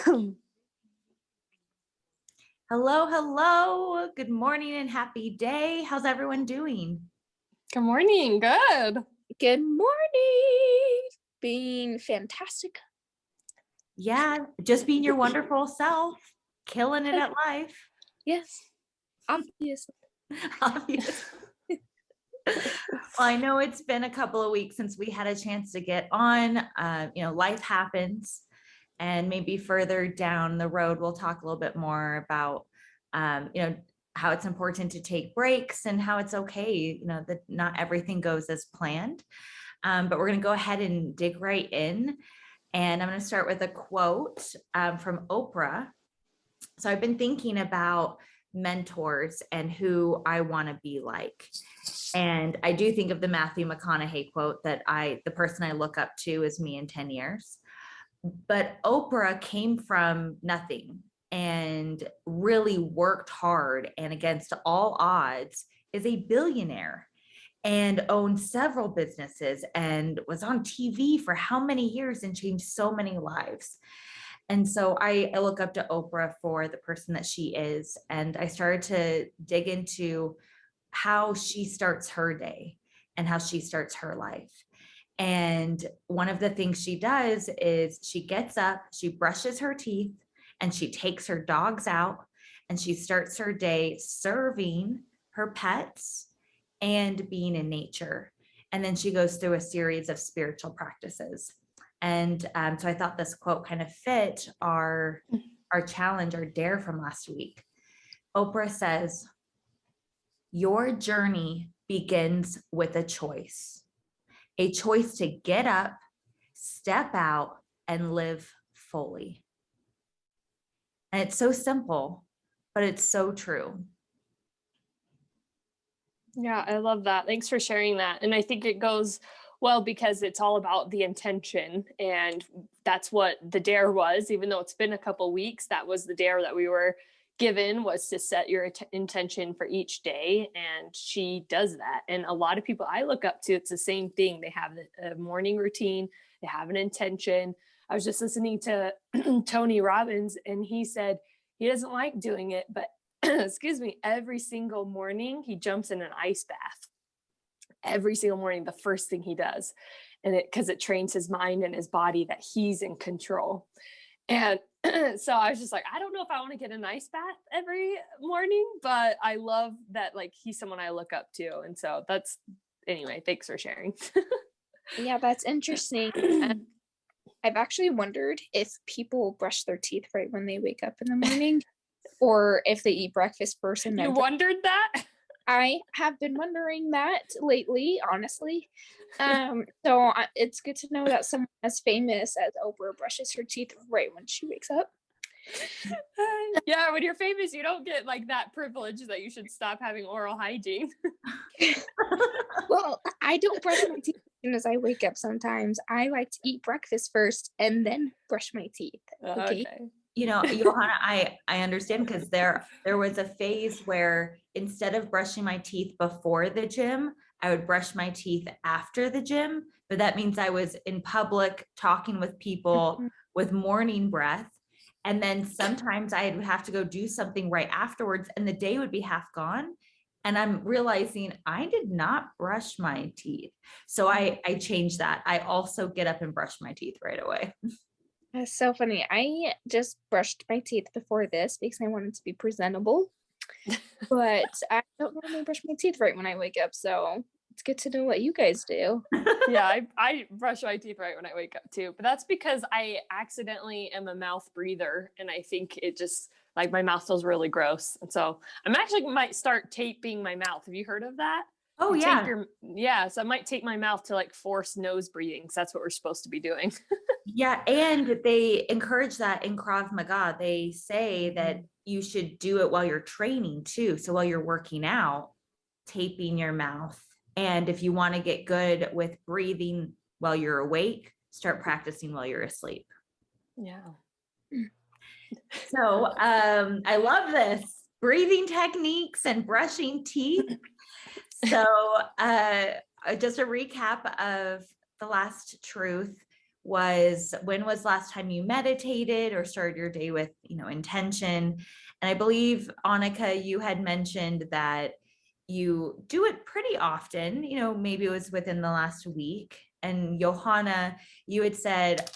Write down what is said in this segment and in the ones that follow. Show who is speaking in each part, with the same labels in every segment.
Speaker 1: Hello, hello. Good morning and happy day. How's everyone doing?
Speaker 2: Good morning. Good.
Speaker 3: Good morning. Being fantastic.
Speaker 1: Yeah, just being your wonderful self, killing it at life.
Speaker 3: Yes, obviously.
Speaker 1: Obviously. Well, I know it's been a couple of weeks since we had a chance to get on. Life happens, and maybe further down the road, we'll talk a little bit more about, how it's important to take breaks and how it's okay, that not everything goes as planned. But we're going to go ahead and dig right in. And I'm going to start with a quote from Oprah. So I've been thinking about mentors and who I want to be like. And I do think of the Matthew McConaughey quote that the person I look up to is me in 10 years. But Oprah came from nothing and really worked hard and against all odds is a billionaire and owned several businesses and was on TV for how many years and changed so many lives. And so I look up to Oprah for the person that she is. And I started to dig into how she starts her day and how she starts her life. And one of the things she does is she gets up, she brushes her teeth, and she takes her dogs out and she starts her day serving her pets and being in nature. And then she goes through a series of spiritual practices. And so I thought this quote kind of fit our challenge, our dare from last week. Oprah says, "Your journey begins with a choice to get up, step out, and live fully." And it's so simple, but it's so true.
Speaker 2: Yeah, I love that. Thanks for sharing that. And I think it goes well because it's all about the intention. And that's what the dare was, even though it's been a couple weeks, that was the dare that we were given, was to set your intention for each day. And she does that. And a lot of people I look up to, it's the same thing. They have a morning routine, they have an intention. I was just listening to Tony Robbins, and he said he doesn't like doing it, but excuse me, every single morning he jumps in an ice bath. Every single morning, the first thing he does. And because it trains his mind and his body that he's in control. And so I was just like, I don't know if I want to get an ice bath every morning, but I love that, like, he's someone I look up to. And so anyway, thanks for sharing.
Speaker 3: Yeah, that's interesting. I've actually wondered if people brush their teeth right when they wake up in the morning or if they eat breakfast first. And
Speaker 2: You wondered that?
Speaker 3: I have been wondering that lately, honestly. So it's good to know that someone as famous as Oprah brushes her teeth right when she wakes up.
Speaker 2: Yeah, when you're famous, you don't get like that privilege that you should stop having oral hygiene.
Speaker 3: Well, I don't brush my teeth as soon as I wake up sometimes. I like to eat breakfast first and then brush my teeth. Okay.
Speaker 1: Johanna, I understand, because there was a phase where instead of brushing my teeth before the gym, I would brush my teeth after the gym. But that means I was in public talking with people with morning breath. And then sometimes I would have to go do something right afterwards and the day would be half gone. And I'm realizing I did not brush my teeth. So I changed that. I also get up and brush my teeth right away.
Speaker 3: That's so funny. I just brushed my teeth before this because I wanted to be presentable. But I don't normally brush my teeth right when I wake up. So it's good to know what you guys do.
Speaker 2: Yeah, I brush my teeth right when I wake up too. But that's because I accidentally am a mouth breather. And I think it just, like, my mouth feels really gross. And so I'm actually might start taping my mouth. Have you heard of that?
Speaker 1: Oh,
Speaker 2: yeah. So I might tape my mouth to, like, force nose breathing, because that's what we're supposed to be doing.
Speaker 1: Yeah. And they encourage that in Krav Maga. They say that you should do it while you're training too. So while you're working out, taping your mouth. And if you want to get good with breathing while you're awake, start practicing while you're asleep.
Speaker 2: Yeah.
Speaker 1: So I love this. Breathing techniques and brushing teeth. So just a recap of the last truth. was, when was last time you meditated or started your day with, intention? And I believe, Anike, you had mentioned that you do it pretty often, maybe it was within the last week. And Johanna, you had said,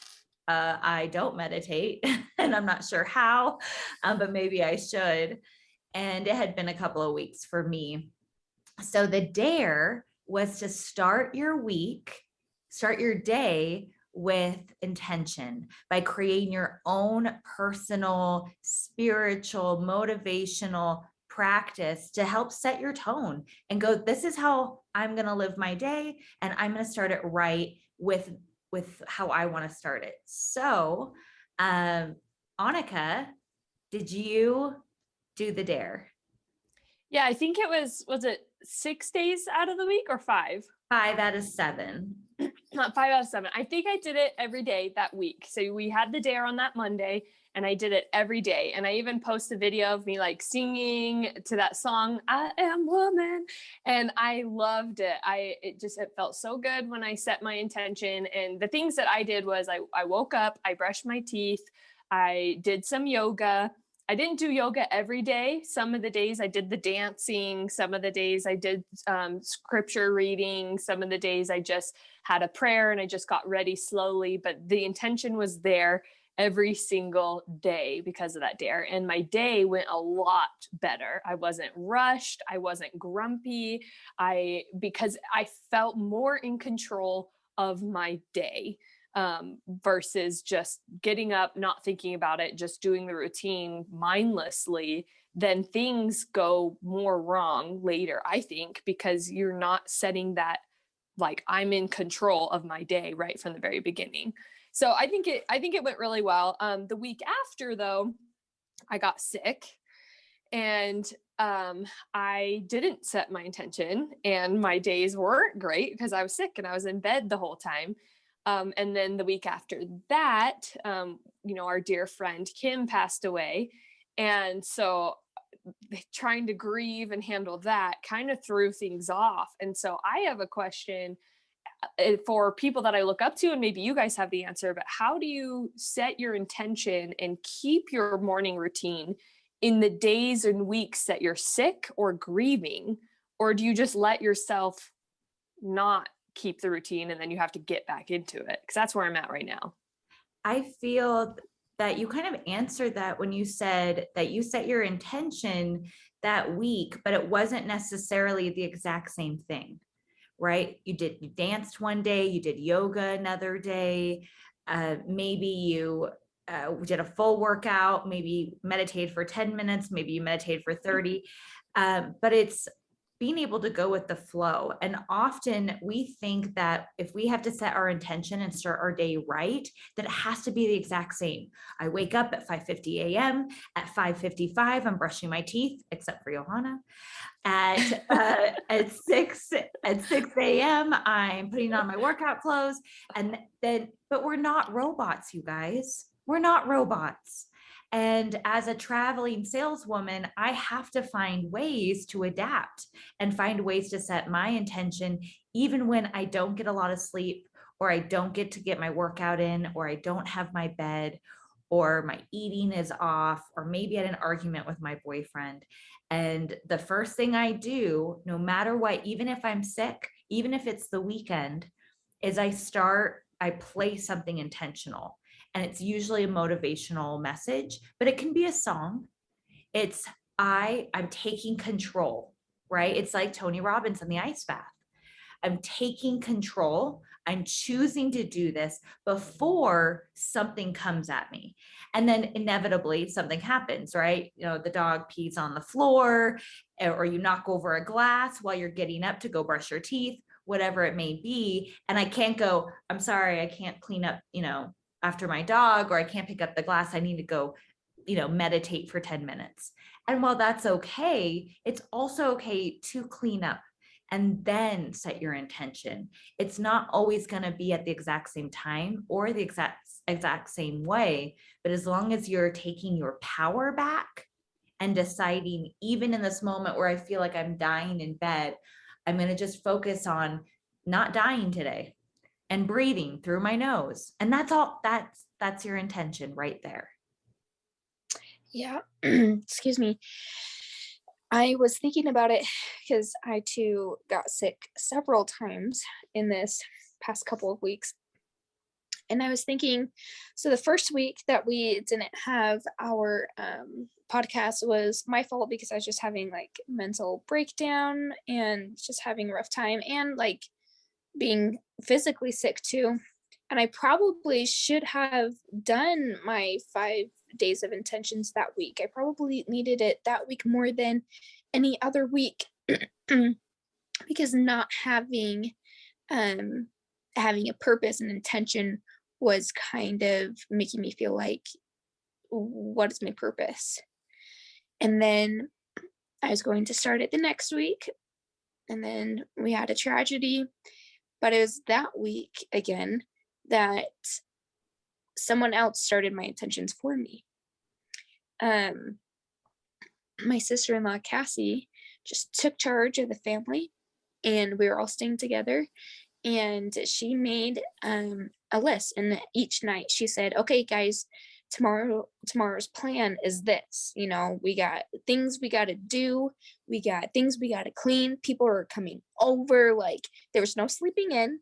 Speaker 1: I don't meditate and I'm not sure how, but maybe I should. And it had been a couple of weeks for me. So the dare was to start your day with intention by creating your own personal, spiritual, motivational practice to help set your tone and go, this is how I'm going to live my day. And I'm going to start it right with how I want to start it. So, Anike, did you do the dare?
Speaker 2: Yeah, I think it was it 6 days out of the week or 5?
Speaker 1: 5 out of 7.
Speaker 2: Not 5 out of 7. I think I did it every day that week. So we had the dare on that Monday and I did it every day. And I even posted a video of me like singing to that song, I Am Woman. And I loved it. It felt so good when I set my intention. And the things that I did was I woke up, I brushed my teeth, I did some yoga. I didn't do yoga every day. Some of the days I did the dancing. Some of the days I did scripture reading. Some of the days I just had a prayer and I just got ready slowly. But the intention was there every single day because of that dare. And my day went a lot better. I wasn't rushed. I wasn't grumpy. Because I felt more in control of my day. Versus just getting up, not thinking about it, just doing the routine mindlessly, then things go more wrong later, I think, because you're not setting that, like, I'm in control of my day right from the very beginning. So I think it went really well. The week after, though, I got sick and I didn't set my intention and my days weren't great because I was sick and I was in bed the whole time. And then the week after that, our dear friend Kim passed away. And so trying to grieve and handle that kind of threw things off. And so I have a question for people that I look up to, and maybe you guys have the answer, but how do you set your intention and keep your morning routine in the days and weeks that you're sick or grieving? Or do you just let yourself not keep the routine and then you have to get back into it? Because that's where I'm at right now.
Speaker 1: I feel that you kind of answered that when you said that you set your intention that week, but it wasn't necessarily the exact same thing, right? You danced one day, you did yoga another day, maybe you did a full workout, maybe meditated for 10 minutes, maybe you meditated for 30, but it's being able to go with the flow. And often we think that if we have to set our intention and start our day right, that it has to be the exact same. I wake up at 5:50 a.m. At 5:55, I'm brushing my teeth, except for Johanna. At 6 a.m., I'm putting on my workout clothes. But we're not robots, you guys. We're not robots. And as a traveling saleswoman, I have to find ways to adapt and find ways to set my intention, even when I don't get a lot of sleep, or I don't get to get my workout in, or I don't have my bed, or my eating is off, or maybe I had an argument with my boyfriend. And the first thing I do, no matter what, even if I'm sick, even if it's the weekend, is I play something intentional. And it's usually a motivational message, but it can be a song. It's I'm taking control, right? It's like Tony Robbins in the ice bath. I'm taking control. I'm choosing to do this before something comes at me. And then inevitably something happens, right? The dog pees on the floor, or you knock over a glass while you're getting up to go brush your teeth, whatever it may be. And I can't go, I'm sorry, I can't clean up, after my dog, or I can't pick up the glass. I need to go, meditate for 10 minutes. And while that's okay, it's also okay to clean up and then set your intention. It's not always going to be at the exact same time or the exact same way, but as long as you're taking your power back and deciding, even in this moment where I feel like I'm dying in bed, I'm going to just focus on not dying today and breathing through my nose. And that's all, that's your intention right there.
Speaker 3: Yeah. Excuse me. I was thinking about it because I too got sick several times in this past couple of weeks. And I was thinking, so the first week that we didn't have our podcast was my fault because I was just having like mental breakdown and just having a rough time and like being physically sick too. And I probably should have done my 5 days of intentions that week. I probably needed it that week more than any other week because not having having a purpose and intention was kind of making me feel like, what is my purpose? And then I was going to start it the next week, and then we had a tragedy. But it was that week again that someone else started my intentions for me. My sister-in-law Cassie just took charge of the family, and we were all staying together. And she made a list, and each night she said, okay guys, tomorrow's plan is this. You know, we got things we got to do, we got things we got to clean, people are coming over. Like, there's no sleeping in,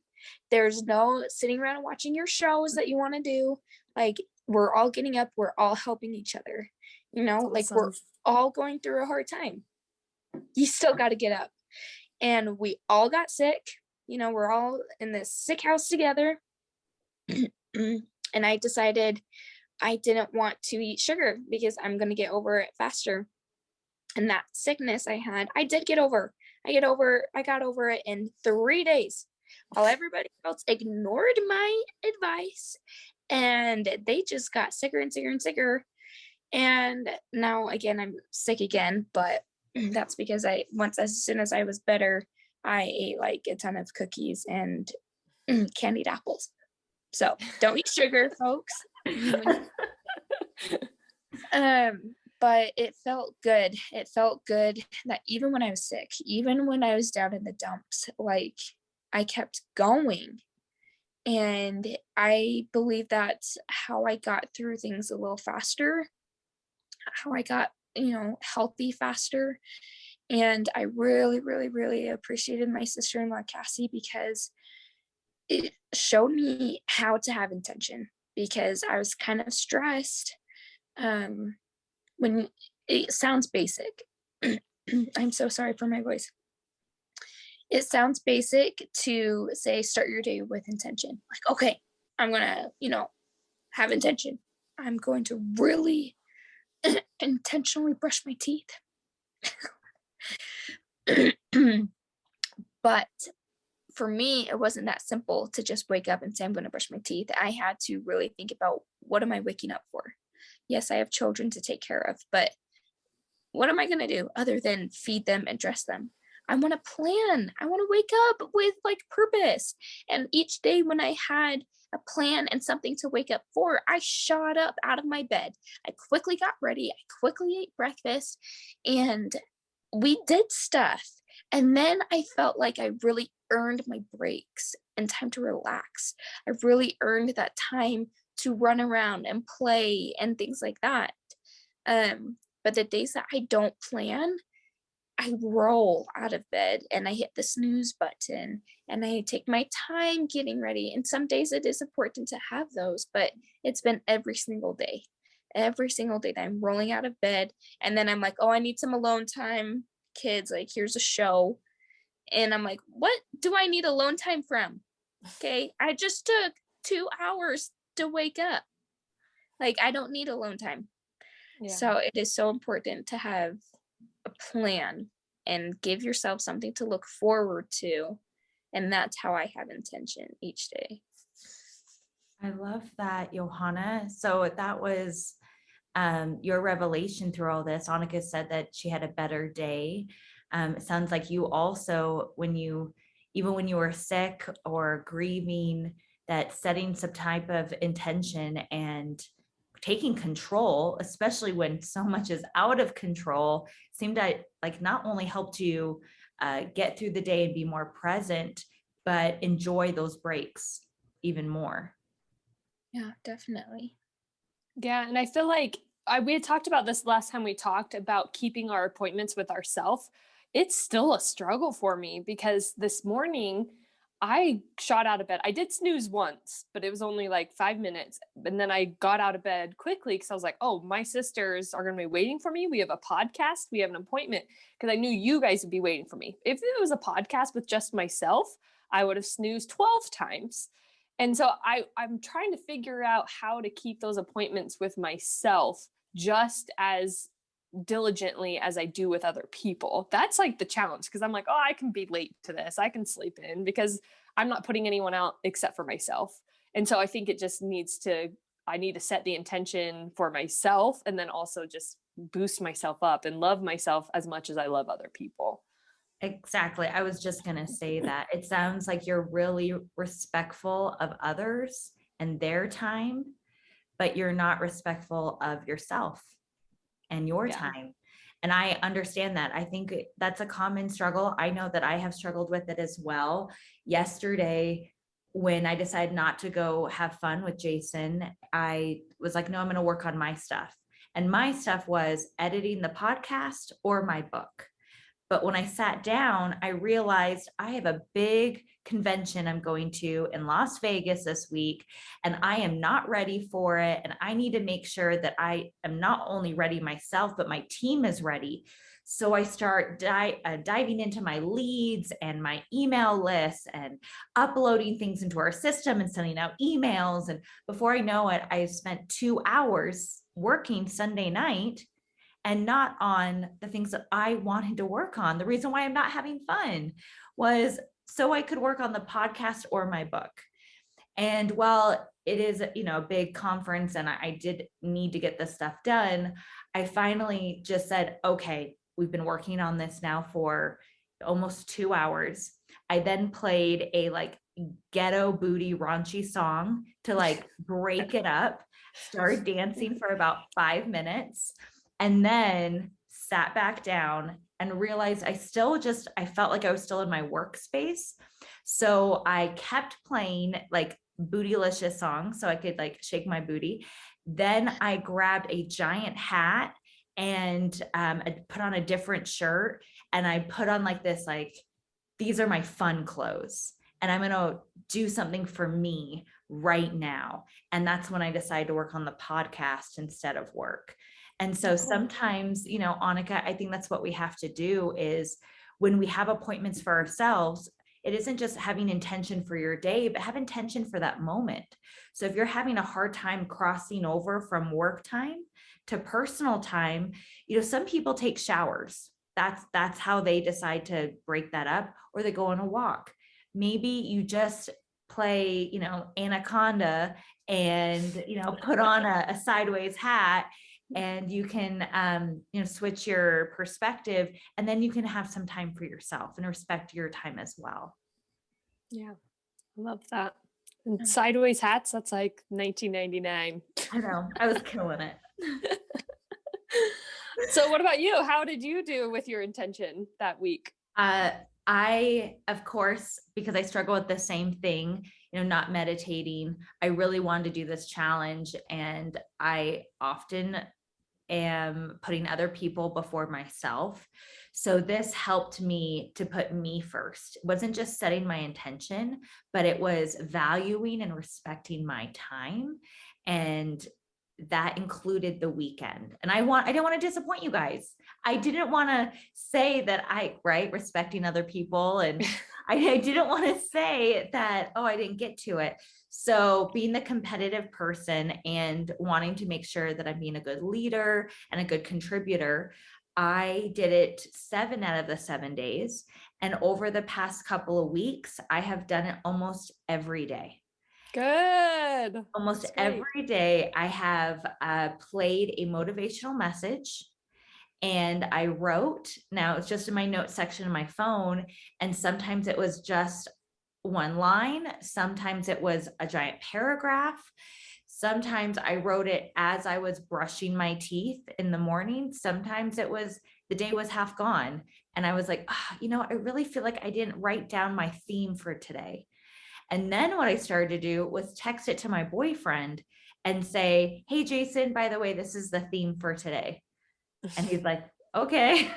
Speaker 3: there's no sitting around and watching your shows that you want to do. Like, we're all getting up, we're all helping each other, you know. Like, we're all going through a hard time, you still got to get up. And we all got sick, you know, we're all in this sick house together. And I decided I didn't want to eat sugar because I'm going to get over it faster. And that sickness I had, I did get over. I got over it in 3 days, while everybody else ignored my advice and they just got sicker and sicker and sicker. And now again, I'm sick again, but that's because as soon as I was better, I ate like a ton of cookies and candied apples. So don't eat sugar, folks. But it felt good. It felt good that even when I was sick, even when I was down in the dumps, like, I kept going. And I believe that's how I got through things a little faster, how I got, you know, healthy faster. And I really, really, really appreciated my sister-in-law Cassie because it showed me how to have intention, because I was kind of stressed. When it sounds basic, I'm so sorry for my voice. It sounds basic to say, start your day with intention. Like, okay, I'm gonna, you know, have intention. I'm going to really intentionally brush my teeth. But for me, it wasn't that simple to just wake up and say, I'm going to brush my teeth. I had to really think about, what am I waking up for? Yes, I have children to take care of, but what am I going to do other than feed them and dress them? I want to plan. I want to wake up with like purpose. And each day when I had a plan and something to wake up for, I shot up out of my bed. I quickly got ready. I quickly ate breakfast and we did stuff. And then I felt like I really earned my breaks and time to relax. I really earned that time to run around and play and things like that. But the days that I don't plan, I roll out of bed and I hit the snooze button and I take my time getting ready. And some days it is important to have those, but it's been every single day that I'm rolling out of bed. And then I'm like, oh, I need some alone time. Kids, like, here's a show. And I'm like, what do I need alone time from? Okay, I just took 2 hours to wake up. Like, I don't need alone time. Yeah. So it is so important to have a plan and give yourself something to look forward to. And that's how I have intention each day.
Speaker 1: I love that, Johanna. So that was your revelation through all this. Anike said that she had a better day. It sounds like you also, even when you were sick or grieving, that setting some type of intention and taking control, especially when so much is out of control, seemed to like not only helped you get through the day and be more present, but enjoy those breaks even more.
Speaker 3: Yeah, definitely.
Speaker 2: Yeah. And I feel like we had talked about this last time we talked about keeping our appointments with ourselves. It's still a struggle for me because this morning I shot out of bed. I did snooze once, but it was only like 5 minutes. And then I got out of bed quickly because I was like, oh, my sisters are going to be waiting for me. We have a podcast. We have an appointment, because I knew you guys would be waiting for me. If it was a podcast with just myself, I would have snoozed 12 times. And so I'm trying to figure out how to keep those appointments with myself just as diligently as I do with other people. That's like the challenge, because I'm like, oh, I can be late to this. I can sleep in because I'm not putting anyone out except for myself. And so I think it just I need to set the intention for myself and then also just boost myself up and love myself as much as I love other people.
Speaker 1: Exactly. I was just going to say that. It sounds like you're really respectful of others and their time, but you're not respectful of yourself and your time. And I understand that. I think that's a common struggle. I know that I have struggled with it as well. Yesterday, when I decided not to go have fun with Jason, I was like, no, I'm going to work on my stuff. And my stuff was editing the podcast or my book. But when I sat down, I realized I have a big convention I'm going to in Las Vegas this week, and I am not ready for it. And I need to make sure that I am not only ready myself, but my team is ready. So I start diving into my leads and my email lists and uploading things into our system and sending out emails. And before I know it, I spent 2 hours working Sunday night and not on the things that I wanted to work on. The reason why I'm not having fun was so I could work on the podcast or my book. And while it is, a big conference and I did need to get this stuff done, I finally just said, okay, we've been working on this now for almost 2 hours. I then played a ghetto booty raunchy song to break it up, started dancing for about 5 minutes, and then sat back down and realized I felt like I was still in my workspace. So I kept playing bootylicious songs so I could shake my booty. Then I grabbed a giant hat and I put on a different shirt, and I put on this, these are my fun clothes and I'm going to do something for me right now. And that's when I decided to work on the podcast instead of work. And so sometimes, Anike, I think that's what we have to do is when we have appointments for ourselves, it isn't just having intention for your day, but have intention for that moment. So if you're having a hard time crossing over from work time to personal time, some people take showers. That's how they decide to break that up, or they go on a walk. Maybe you just play, Anaconda and, put on a sideways hat, and you can, switch your perspective, and then you can have some time for yourself and respect your time as well.
Speaker 2: Yeah, I love that. And sideways hats, that's like 1999.
Speaker 1: I know, I was killing it.
Speaker 2: So what about you? How did you do with your intention that week?
Speaker 1: I, of course, because I struggle with the same thing, not meditating, I really wanted to do this challenge, and I often am putting other people before myself. So this helped me to put me first. It wasn't just setting my intention, but it was valuing and respecting my time. And that included the weekend. And I didn't want to disappoint you guys. I didn't want to say that respecting other people. And I didn't want to say that, oh, I didn't get to it. So being the competitive person and wanting to make sure that I'm being a good leader and a good contributor, I did it 7 out of the 7 days. And over the past couple of weeks, I have done it almost every day.
Speaker 2: Good.
Speaker 1: Almost every day I have played a motivational message, and I wrote. Now it's just in my notes section of my phone, and sometimes it was just one line, sometimes it was a giant paragraph, sometimes I wrote it as I was brushing my teeth in the morning, sometimes it was the day was half gone and I was like, I really feel like I didn't write down my theme for today. And then what I started to do was text it to my boyfriend and say, hey, Jason, by the way, this is the theme for today. And he's like, okay.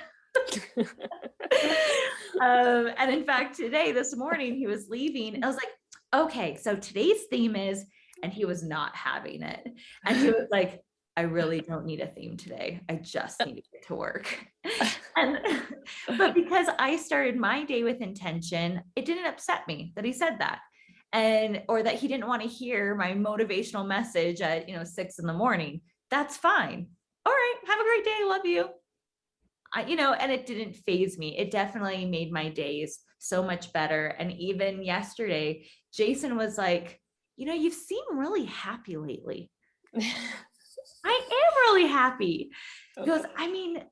Speaker 1: And in fact, this morning, he was leaving. I was like, okay, so today's theme is, and he was not having it. And he was like, I really don't need a theme today. I just need to get to work. But because I started my day with intention, it didn't upset me that he said that. Or that he didn't want to hear my motivational message at 6 a.m. That's fine. All right, have a great day. Love you. And it didn't faze me. It definitely made my days so much better. And even yesterday, Jason was like, you seem really happy lately. I am really happy. He goes, I mean,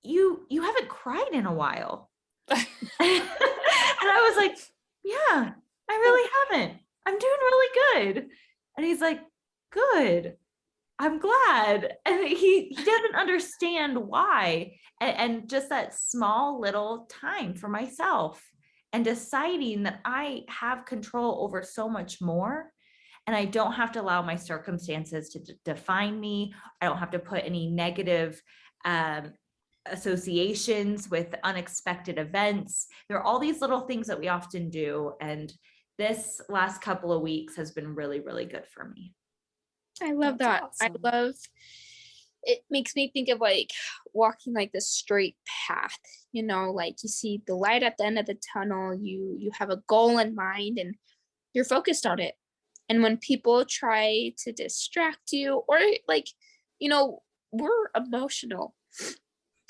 Speaker 1: you haven't cried in a while. And I was like, yeah, I really haven't. I'm doing really good. And he's like, good. I'm glad. And he doesn't understand why. And just that small little time for myself and deciding that I have control over so much more. And I don't have to allow my circumstances to define me. I don't have to put any negative associations with unexpected events. There are all these little things that we often do. And this last couple of weeks has been really, really good for me.
Speaker 3: I love that.
Speaker 2: Awesome.
Speaker 3: I love, it makes me think of like walking like the straight path, like you see the light at the end of the tunnel, you have a goal in mind and you're focused on it. And when people try to distract you or like, we're emotional.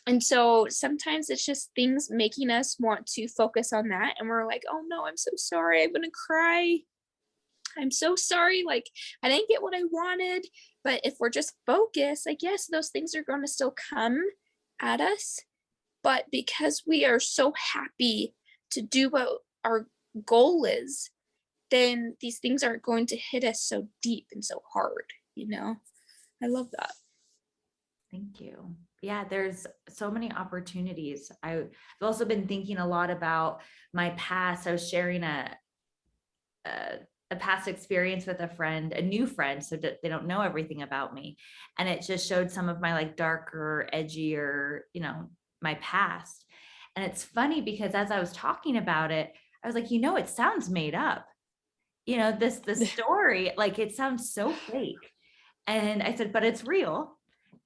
Speaker 3: And so sometimes it's just things making us want to focus on that. And we're like, oh no, I'm so sorry. I'm going to cry. I'm so sorry. Like I didn't get what I wanted, but if we're just focused, I guess those things are going to still come at us. But because we are so happy to do what our goal is, then these things aren't going to hit us so deep and so hard, I love that.
Speaker 1: Thank you. Yeah, there's so many opportunities. I've also been thinking a lot about my past. I was sharing a past experience with a friend, a new friend, so that they don't know everything about me. And it just showed some of my like darker, edgier, my past. And it's funny because as I was talking about it, I was like, it sounds made up. The story, like it sounds so fake. And I said, but it's real.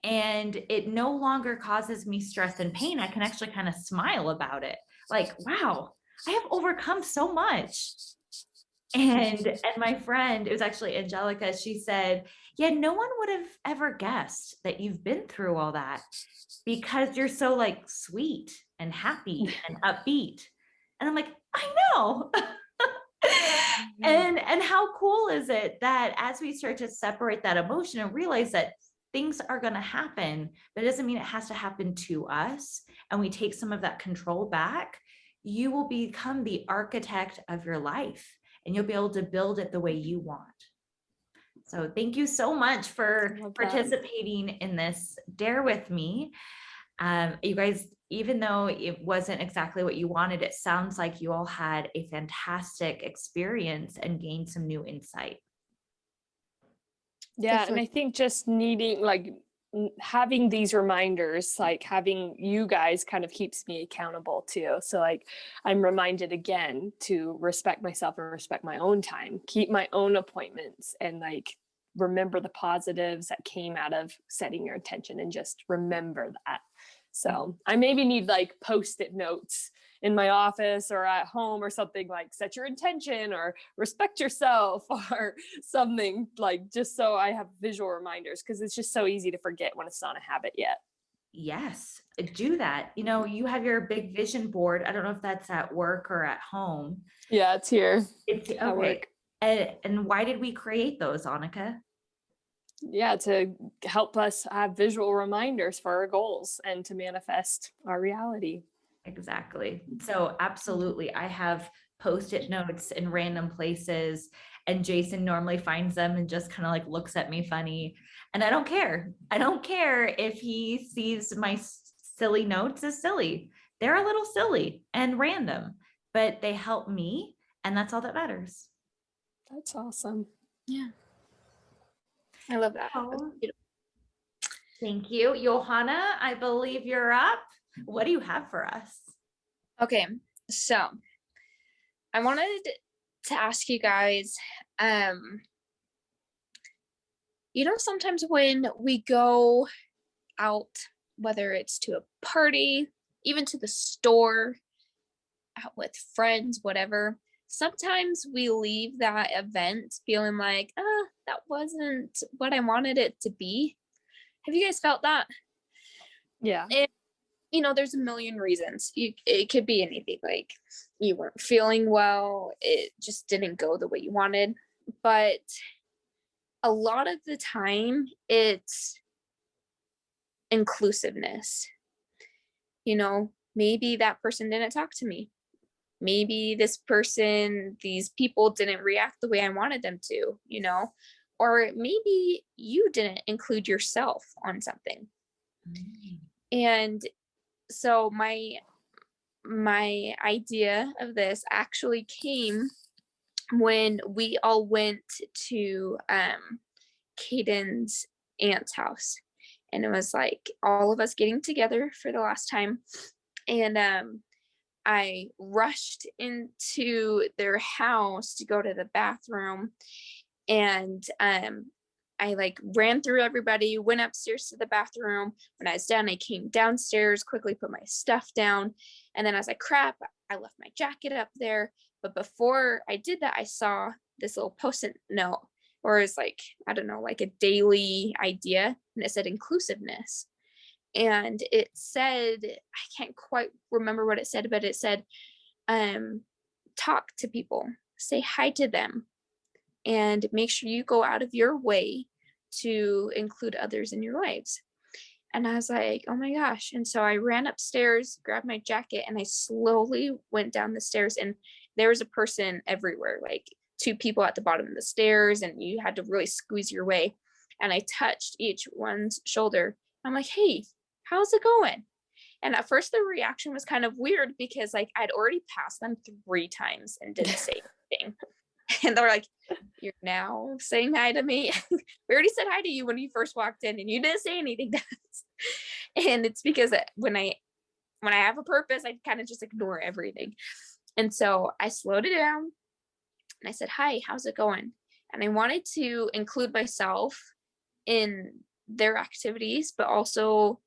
Speaker 1: And it no longer causes me stress and pain. I can actually kind of smile about it. Like, wow, I have overcome so much. And my friend, it was actually Angelica, she said, yeah, no one would have ever guessed that you've been through all that because you're so like sweet and happy and upbeat. And I'm like, I know. And how cool is it that as we start to separate that emotion and realize that things are going to happen, but it doesn't mean it has to happen to us, and we take some of that control back, you will become the architect of your life. And you'll be able to build it the way you want. So thank you so much for participating in this Dare with me. You guys, even though it wasn't exactly what you wanted, it sounds like you all had a fantastic experience and gained some new insight.
Speaker 2: Yeah, and I think just needing having these reminders, like having you guys kind of keeps me accountable too. So like I'm reminded again to respect myself and respect my own time, keep my own appointments, and like remember the positives that came out of setting your intention and just remember that. So I maybe need like post-it notes in my office or at home or something, like set your intention or respect yourself or something, like just so I have visual reminders, because it's just so easy to forget when it's not a habit yet.
Speaker 1: Yes, do that. You have your big vision board. I don't know if that's at work or at home.
Speaker 2: Yeah, it's here.
Speaker 1: It's
Speaker 2: at work.
Speaker 1: And why did we create those, Anike?
Speaker 2: Yeah, to help us have visual reminders for our goals and to manifest our reality.
Speaker 1: Exactly. So absolutely. I have post-it notes in random places, and Jason normally finds them and just kind of like looks at me funny. And I don't care. I don't care if he sees my silly notes as silly. They're a little silly and random, but they help me And that's all that matters.
Speaker 2: That's awesome.
Speaker 3: Yeah. I love that.
Speaker 1: Oh, thank you. Johanna, I believe you're up. What do you have for us?
Speaker 3: Okay, so I wanted to ask you guys, sometimes when we go out, whether it's to a party, even to the store, out with friends, whatever, sometimes we leave that event feeling like, that wasn't what I wanted it to be. Have you guys felt that?
Speaker 2: Yeah.
Speaker 3: There's a million reasons. It could be anything, like you weren't feeling well, it just didn't go the way you wanted. But a lot of the time, it's inclusiveness. Maybe that person didn't talk to me. Maybe these people didn't react the way I wanted them to, or maybe you didn't include yourself on something. And so my idea of this actually came when we all went to Caden's aunt's house, and it was like all of us getting together for the last time. And I rushed into their house to go to the bathroom, and I ran through everybody, went upstairs to the bathroom. When I was done, I came downstairs, quickly put my stuff down. And then I was like, crap, I left my jacket up there. But before I did that, I saw this little post-it note, or it's like, I don't know, like a daily idea. And it said inclusiveness. And it said, I can't quite remember what it said, but it said, talk to people, say hi to them, and make sure you go out of your way to include others in your lives. And I was like, oh my gosh. And so I ran upstairs, grabbed my jacket, and I slowly went down the stairs, and there was a person everywhere, like 2 people at the bottom of the stairs, and you had to really squeeze your way. And I touched each one's shoulder. I'm like, hey, how's it going? And at first the reaction was kind of weird because I'd already passed them 3 times and didn't say anything. And they're like, you're now saying hi to me? We already said hi to you when you first walked in and you didn't say anything to us. And it's because when I have a purpose, I kind of just ignore everything. And so I slowed it down and I said, hi, how's it going? And I wanted to include myself in their activities, but also,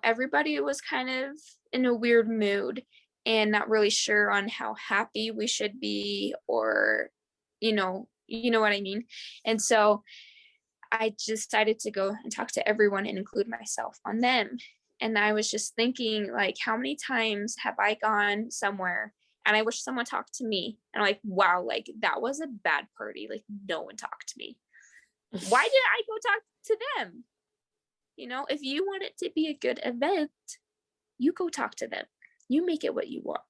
Speaker 3: everybody was kind of in a weird mood and not really sure on how happy we should be, or you know what I mean. And so I decided to go and talk to everyone and include myself on them. And I was just thinking, like, how many times have I gone somewhere and I wish someone talked to me, and I'm like, wow, like that was a bad party, like no one talked to me. Why did I go talk to them? If you want it to be a good event, you go talk to them, you make it what you want.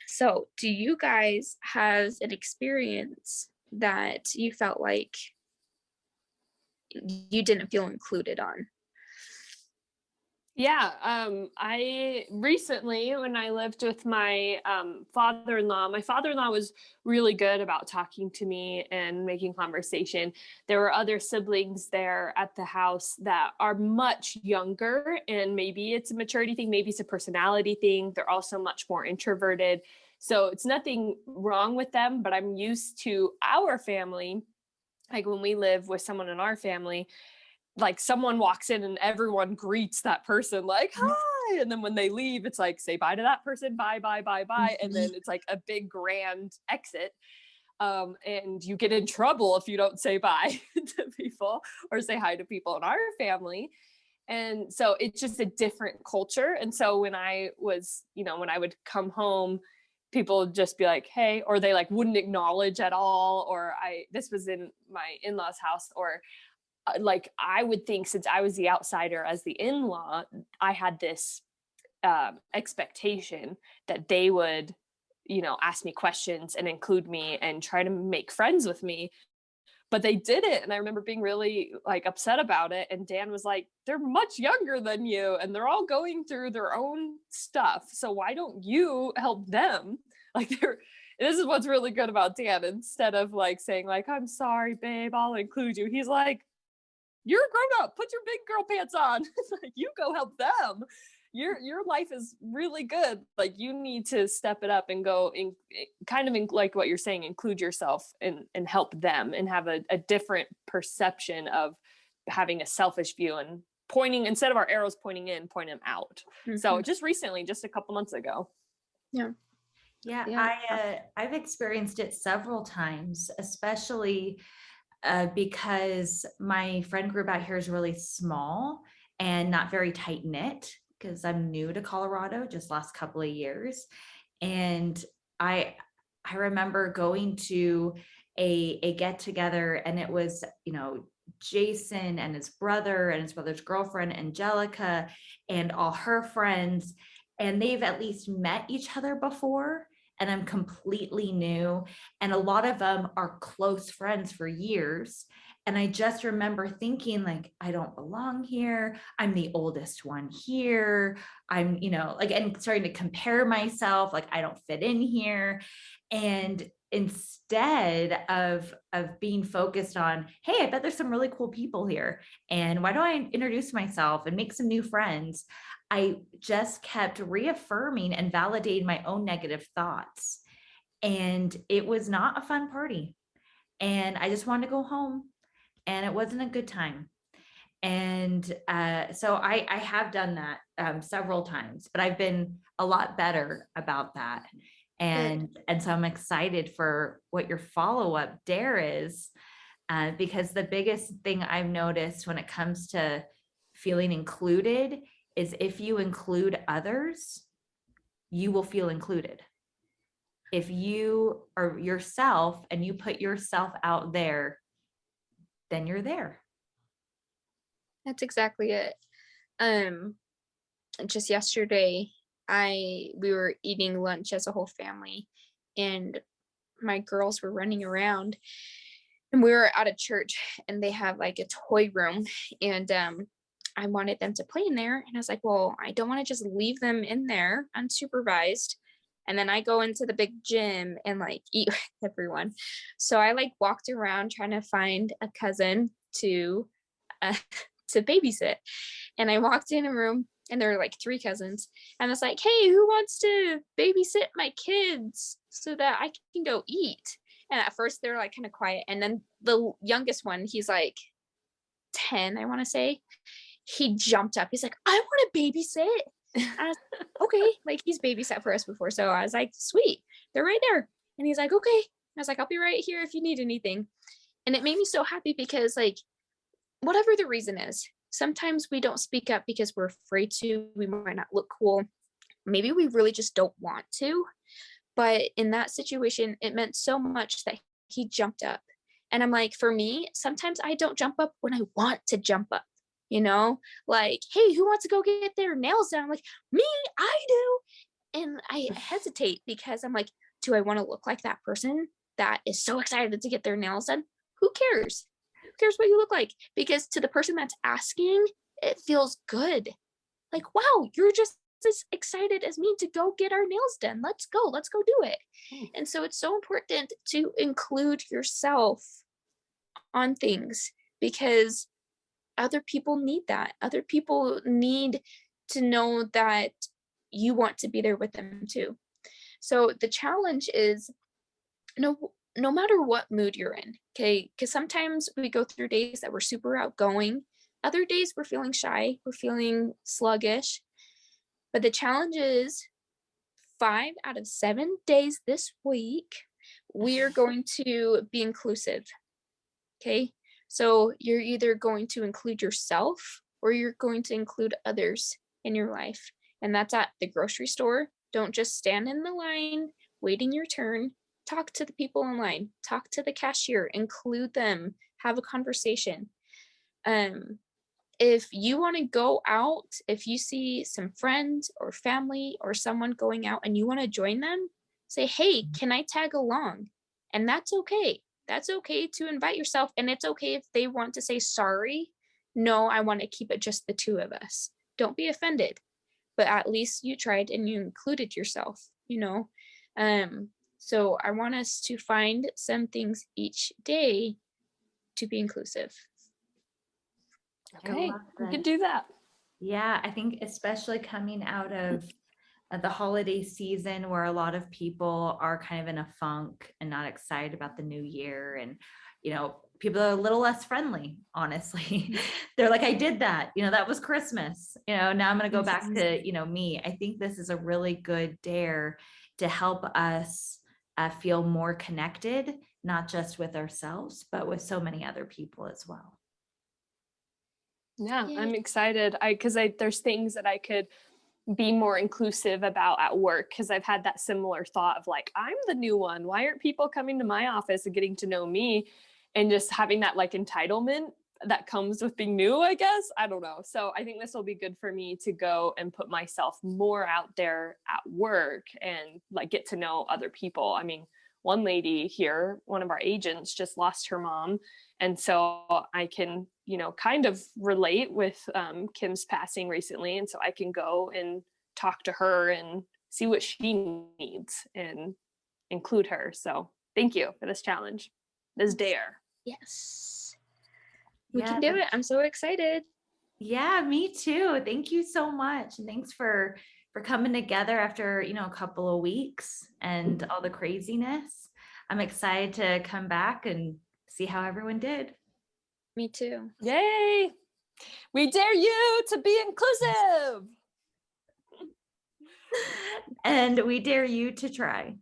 Speaker 3: So do you guys have an experience that you felt like you didn't feel included on?
Speaker 2: Yeah, I recently, when I lived with my father-in-law was really good about talking to me and making conversation. There were other siblings there at the house that are much younger, and maybe it's a maturity thing, maybe it's a personality thing. They're also much more introverted. So it's nothing wrong with them, but I'm used to our family, like when we live with someone in our family, like someone walks in and everyone greets that person like, hi. And then when they leave, it's like, say bye to that person. Bye, bye, bye, bye. And then it's like a big grand exit. And you get in trouble if you don't say bye to people or say hi to people in our family. And so it's just a different culture. And so when I would come home, people would just be like, hey, or they like wouldn't acknowledge at all. Or this was in my in-laws' house, or like I would think, since I was the outsider as the in-law, I had this expectation that they would, ask me questions and include me and try to make friends with me. but they did it. And I remember being really like upset about it. And Dan was like, they're much younger than you and they're all going through their own stuff. So why don't you help them? Like this is what's really good about Dan. Instead of like saying like, I'm sorry, babe, I'll include you. He's like, you're a grown up, put your big girl pants on. Like, you go help them. Your life is really good. Like, you need to step it up and go in kind of in, like what you're saying, include yourself and help them and have a different perception of having a selfish view and pointing, instead of our arrows pointing in, point them out. Mm-hmm. So just recently, just a couple months ago.
Speaker 1: Yeah. I've experienced it several times, especially because my friend group out here is really small and not very tight knit, because I'm new to Colorado, just last couple of years. And I remember going to a get together, and it was, Jason and his brother's girlfriend, Angelica, and all her friends. And they've at least met each other before, and I'm completely new. And a lot of them are close friends for years. And I just remember thinking like, I don't belong here. I'm the oldest one here. I'm, and starting to compare myself, like I don't fit in here. And instead of being focused on, hey, I bet there's some really cool people here, and why don't I introduce myself and make some new friends, I just kept reaffirming and validating my own negative thoughts. And it was not a fun party. And I just wanted to go home, and it wasn't a good time. And so I have done that several times, but I've been a lot better about that. And so I'm excited for what your follow-up dare is, because the biggest thing I've noticed when it comes to feeling included is if you include others, you will feel included. If you are yourself and you put yourself out there, then you're there.
Speaker 3: That's exactly it. Just yesterday, we were eating lunch as a whole family, and my girls were running around, and we were at a church, and they have like a toy room, and I wanted them to play in there. And I was like, well, I don't want to just leave them in there unsupervised. And then I go into the big gym and like eat with everyone. So I like walked around trying to find a cousin to babysit. And I walked in a room, and there were like 3 cousins. And I was like, hey, who wants to babysit my kids so that I can go eat? And at first they were like kind of quiet. And then the youngest one, he's like 10, I want to say. He jumped up. He's like, I want to babysit. I was like, okay, like he's babysat for us before. So I was like, sweet, they're right there. And he's like, okay. I was like, I'll be right here if you need anything. And it made me so happy because like, whatever the reason is, sometimes we don't speak up because we're afraid to, we might not look cool. Maybe we really just don't want to. But in that situation, it meant so much that he jumped up. And I'm like, for me, sometimes I don't jump up when I want to jump up. Like, hey, who wants to go get their nails done? I'm like, me, I do. And I hesitate because I'm like, do I want to look like that person that is so excited to get their nails done? Who cares? Who cares what you look like? Because to the person that's asking, it feels good. Like, wow, you're just as excited as me to go get our nails done. Let's go do it. And so it's so important to include yourself on things, because other people need that. Other people need to know that you want to be there with them too. So the challenge is no matter what mood you're in, okay? Because sometimes we go through days that we're super outgoing. Other days we're feeling shy, we're feeling sluggish. But the challenge is 5 out of 7 days this week, we are going to be inclusive, okay? So you're either going to include yourself or you're going to include others in your life. And that's at the grocery store. Don't just stand in the line waiting your turn. Talk to the people in line. Talk to the cashier. Include them. Have a conversation. If you want to go out, if you see some friends or family or someone going out and you want to join them, say, hey, can I tag along? And that's okay. that's okay to invite yourself. And it's okay if they want to say sorry. No, I want to keep it just the two of us. Don't be offended. But at least you tried and you included yourself, you know? So I want us to find some things each day to be inclusive.
Speaker 2: Okay,
Speaker 1: love
Speaker 2: we
Speaker 1: that.
Speaker 2: could do that.
Speaker 1: Yeah, I think especially coming out of the holiday season where a lot of people are kind of in a funk and not excited about the new year, and people are a little less friendly, honestly. They're like, I did that, that was Christmas, now I'm going to go back to me. I think this is a really good dare to help us feel more connected, not just with ourselves but with so many other people as well.
Speaker 2: Yeah,
Speaker 3: Yeah.
Speaker 2: I'm excited. Because there's things that I could be more inclusive about at work, because I've had that similar thought of like, I'm the new one. Why aren't people coming to my office and getting to know me? And just having that like entitlement that comes with being new, I guess. I don't know. So I think this will be good for me to go and put myself more out there at work and like get to know other people. I mean, one lady here, one of our agents, just lost her mom. And so I can, kind of relate with Kim's passing recently. And so I can go and talk to her and see what she needs and include her. So thank you for this challenge, this dare.
Speaker 3: Yes. We
Speaker 1: Yeah,
Speaker 3: can do it. I'm so excited.
Speaker 1: yeah, me too. Thank you so much. And thanks for coming together after, a couple of weeks and all the craziness. I'm excited to come back and see how everyone did.
Speaker 3: Me too.
Speaker 2: Yay! We dare you to be inclusive.
Speaker 1: And we dare you to try.